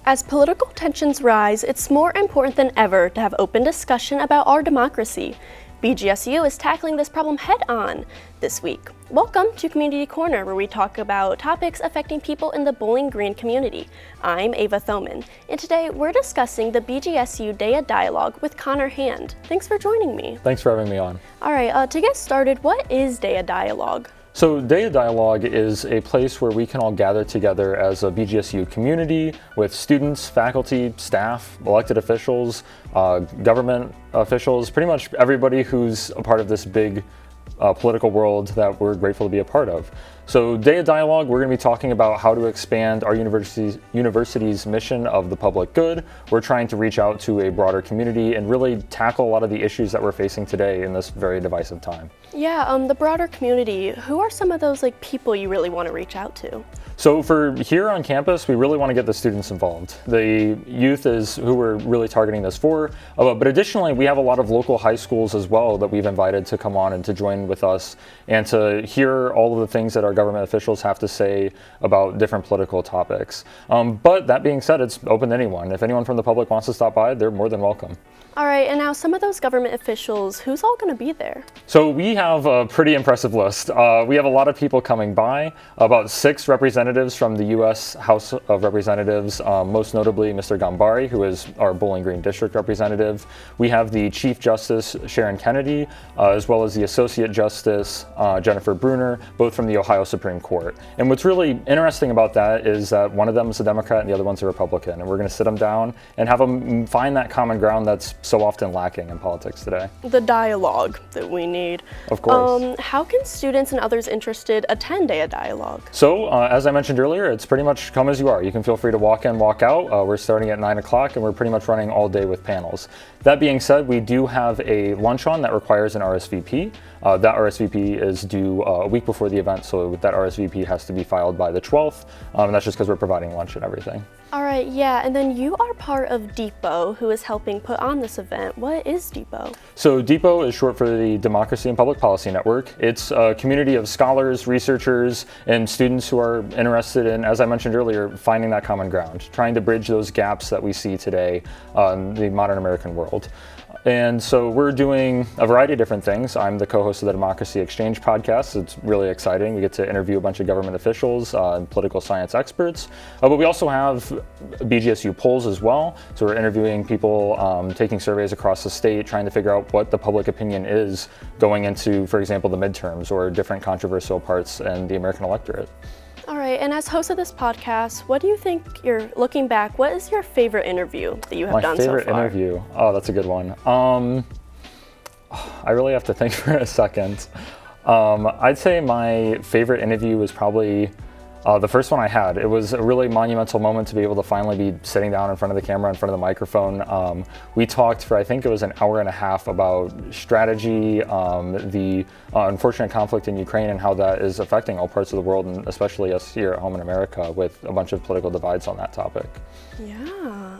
As political tensions rise, it's more important than ever to have open discussion about our democracy. BGSU is tackling this problem head-on this week. Welcome to Community Corner, where we talk about topics affecting people in the Bowling Green community. I'm Ava Thoman, and today we're discussing the BGSU Day of Dialogue with Connor Hand. Thanks for joining me. Thanks for having me on. All right, to get started, what is Day of Dialogue? So Day of Dialogue is a place where we can all gather together as a BGSU community with students, faculty, staff, elected officials, government officials, pretty much everybody who's a part of this big political world that we're grateful to be a part of. So Day of Dialogue, we're going to be talking about how to expand our university's mission of the public good. We're trying to reach out to a broader community and really tackle a lot of the issues that we're facing today in this very divisive time. Yeah, the broader community, who are some of those people you really want to reach out to? So for here on campus, we really want to get the students involved. The youth is who we're really targeting this for, but additionally, we have a lot of local high schools as well that we've invited to come on and to join with us and to hear all of the things that our government officials have to say about different political topics. But that being said, it's open to anyone. If anyone from the public wants to stop by, they're more than welcome. All right, and now some of those government officials, who's all going to be there? So we have a pretty impressive list. We have a lot of people coming by, about 6 representatives from the U.S. House of Representatives, most notably Mr. Gambari, who is our Bowling Green District representative. We have the Chief Justice, Sharon Kennedy, as well as the Associate Justice, Jennifer Bruner, both from the Ohio Supreme Court. And what's really interesting about that is that one of them is a Democrat and the other one's a Republican. And we're going to sit them down and have them find that common ground that's so often lacking in politics today. The dialogue that we need. Of course. How can students and others interested attend Day of Dialogue? So, as I mentioned earlier, it's pretty much come as you are. You can feel free to walk in, walk out. We're starting at 9 o'clock and we're pretty much running all day with panels. That being said, we do have a lunch-on that requires an RSVP. That RSVP is due a week before the event, so that RSVP has to be filed by the 12th, and that's just because we're providing lunch and everything. All right, yeah, and then you are part of DEPO, who is helping put on this event. What is DEPO? So DEPO is short for the Democracy and Public Policy Network. It's a community of scholars, researchers, and students who are interested in, as I mentioned earlier, finding that common ground, trying to bridge those gaps that we see today in the modern American world. And so we're doing a variety of different things. I'm the co-host of the Democracy Exchange podcast. It's really exciting. We get to interview a bunch of government officials and political science experts. But we also have BGSU polls as well. So we're interviewing people, taking surveys across the state, trying to figure out what the public opinion is going into, for example, the midterms or different controversial parts in the American electorate. All right, and as host of this podcast, what do you think, you're looking back, what is your favorite interview that you have done so far? My favorite interview? Oh, that's a good one. I really have to think for a second. I'd say my favorite interview was probably the first one I had. It was a really monumental moment to be able to finally be sitting down in front of the camera, in front of the microphone. We talked for, I think it was an hour and a half about strategy, the unfortunate conflict in Ukraine and how that is affecting all parts of the world, and especially us here at home in America, with a bunch of political divides on that topic. Yeah,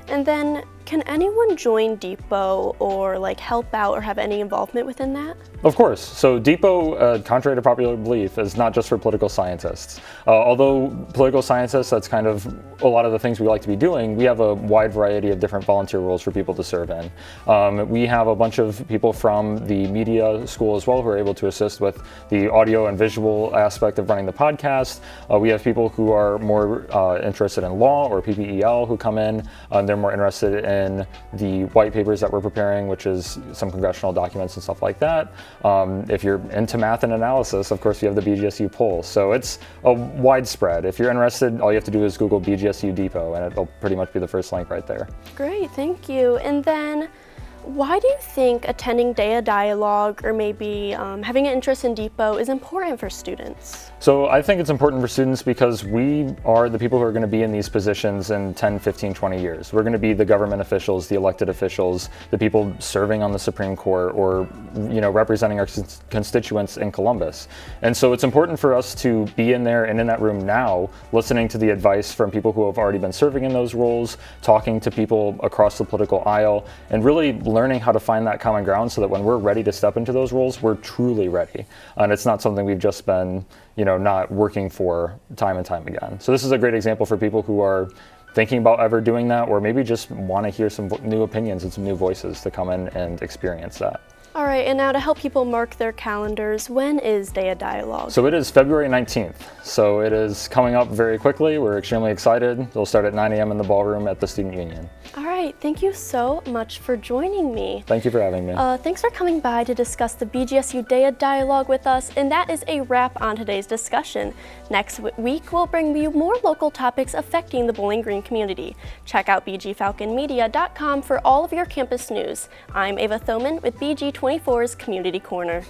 and then can anyone join DEPO or help out or have any involvement within that? Of course. So DEPO, contrary to popular belief, is not just for political scientists. Although political scientists, that's kind of a lot of the things we like to be doing, we have a wide variety of different volunteer roles for people to serve in. We have a bunch of people from the media school as well who are able to assist with the audio and visual aspect of running the podcast. We have people who are more interested in law or PPEL who come in. They're more interested in the white papers that we're preparing, which is some congressional documents and stuff like that. If you're into math and analysis, of course, you have the BGSU poll. So it's a widespread. If you're interested, all you have to do is Google BGSU DEPO, and it'll pretty much be the first link right there. Great, thank you. And then, why do you think attending Day of Dialogue or maybe having an interest in DEPO is important for students? So I think it's important for students because we are the people who are going to be in these positions in 10, 15, 20 years. We're going to be the government officials, the elected officials, the people serving on the Supreme Court or, representing our constituents in Columbus. And so it's important for us to be in there and in that room now, listening to the advice from people who have already been serving in those roles, talking to people across the political aisle, and really learning how to find that common ground so that when we're ready to step into those roles, we're truly ready. And it's not something we've just been not working for time and time again. So this is a great example for people who are thinking about ever doing that, or maybe just want to hear some new opinions and some new voices to come in and experience that. All right, and now to help people mark their calendars, when is Day of Dialogue? So it is February 19th. So it is coming up very quickly. We're extremely excited. It'll start at 9 a.m. in the ballroom at the Student Union. All right, thank you so much for joining me. Thank you for having me. Thanks for coming by to discuss the BGSU Day of Dialogue with us, and that is a wrap on today's discussion. Next week, we'll bring you more local topics affecting the Bowling Green community. Check out bgfalconmedia.com for all of your campus news. I'm Ava Thoman with BG24's Community Corner.